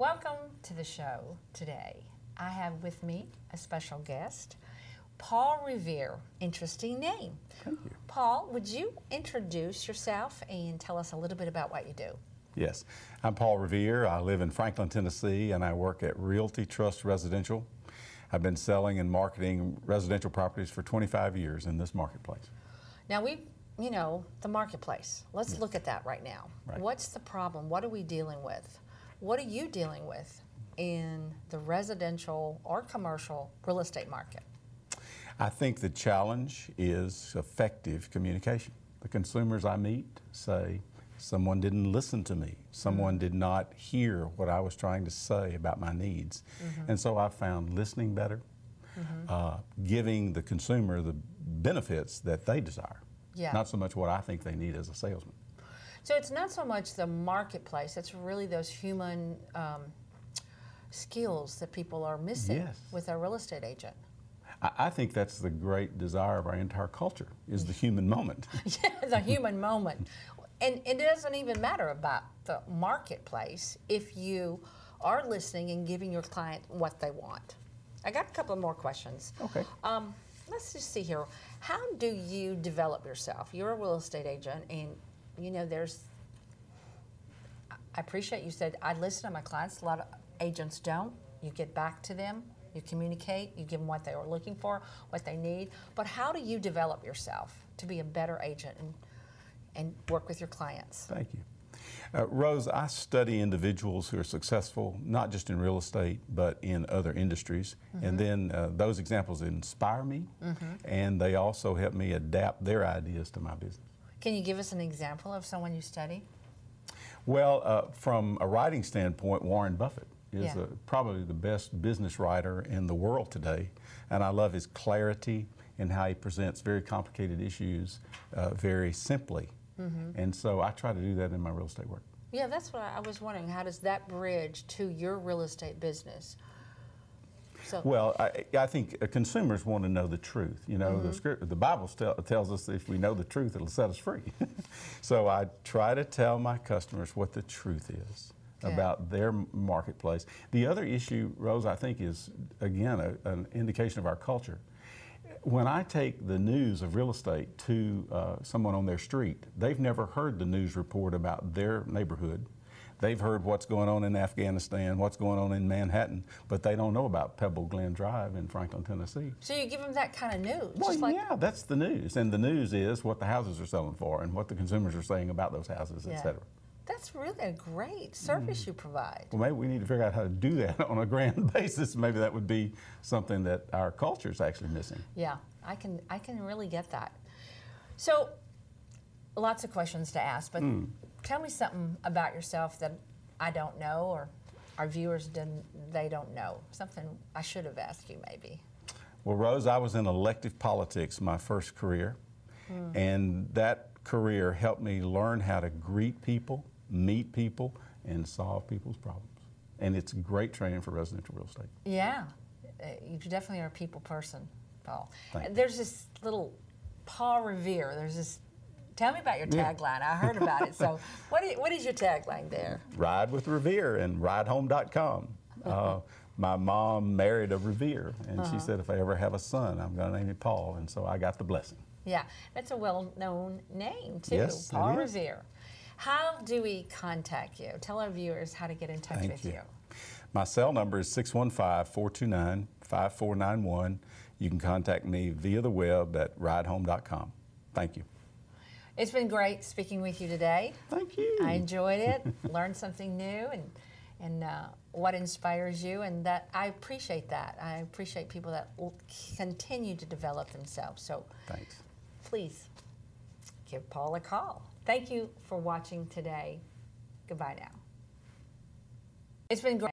Welcome to the show today. I have with me a special guest, Paul Riviere. Interesting name. Thank you. Paul, would you introduce yourself and tell us a little bit about what you do? Yes, I'm Paul Riviere. I live in Franklin, Tennessee, and I work at RealtyTrust Residential. I've been selling and marketing residential properties for 25 years in this marketplace. Now the marketplace. Let's look at that right now. Right. What's the problem? What are we dealing with? What are you dealing with in the residential or commercial real estate market? I think the challenge is effective communication. The consumers I meet say, someone didn't listen to me. Someone did not hear what I was trying to say about my needs. And so I found listening better, giving the consumer the benefits that they desire, not so much what I think they need as a salesman. So it's not so much the marketplace, it's really those human skills that people are missing with a real estate agent. I think that's the great desire of our entire culture, is the human moment. Yeah, the human moment. And it doesn't even matter about the marketplace if you are listening and giving your client what they want. I got a couple of more questions. Okay. Let's just see here. How do you develop yourself? You're a real estate agent, and you know I appreciate you said, I listen to my clients. A lot of agents don't. You get back to them, you communicate, you give them what they are looking for, what they need. But how do you develop yourself to be a better agent and work with your clients? Thank you. Rose, I study individuals who are successful, not just in real estate, but in other industries. And then those examples inspire me, and they also help me adapt their ideas to my business. Can you give us an example of someone you study? Well, from a writing standpoint, Warren Buffett is probably the best business writer in the world today. And I love his clarity and how he presents very complicated issues very simply. And so I try to do that in my real estate work. Yeah, that's what I was wondering. How does that bridge to your real estate business? So, well, I think consumers want to know the truth. You know, the Bible tells us that if we know the truth, it'll set us free. So I try to tell my customers what the truth is about their marketplace. The other issue, Rose, I think is, again, an indication of our culture. When I take the news of real estate to someone on their street, they've never heard the news report about their neighborhood. They've heard what's going on in Afghanistan, what's going on in Manhattan, but they don't know about Pebble Glen Drive in Franklin, Tennessee. So you give them that kind of news? Well, yeah, that's the news. And the news is what the houses are selling for and what the consumers are saying about those houses, et cetera. That's really a great service you provide. Well, maybe we need to figure out how to do that on a grand basis. Maybe that would be something that our culture is actually missing. Yeah, I can really get that. So, lots of questions to ask, but tell me something about yourself that I don't know or our viewers they don't know. Something I should have asked you maybe. Well, Rose, I was in elective politics my first career, and that career helped me learn how to greet people, meet people, and solve people's problems. And it's great training for residential real estate. Yeah, you definitely are a people person, Paul. Thank you. There's this little Paul Riviere. There's this. Tell me about your tagline. I heard about it. So, what is your tagline there? Ride with Riviere and ridehome.com. My mom married a Riviere, and she said, if I ever have a son, I'm going to name him Paul. And so I got the blessing. Yeah, that's a well-known name, too, yes, Paul Riviere. How do we contact you? Tell our viewers how to get in touch with you. My cell number is 615-429-5491. You can contact me via the web at ridehome.com. Thank you. It's been great speaking with you today. Thank you. I enjoyed it, learned something new, and what inspires you, and that I appreciate that. I appreciate people that will continue to develop themselves. So thanks. Please give Paul a call. Thank you for watching today. Goodbye now. It's been great.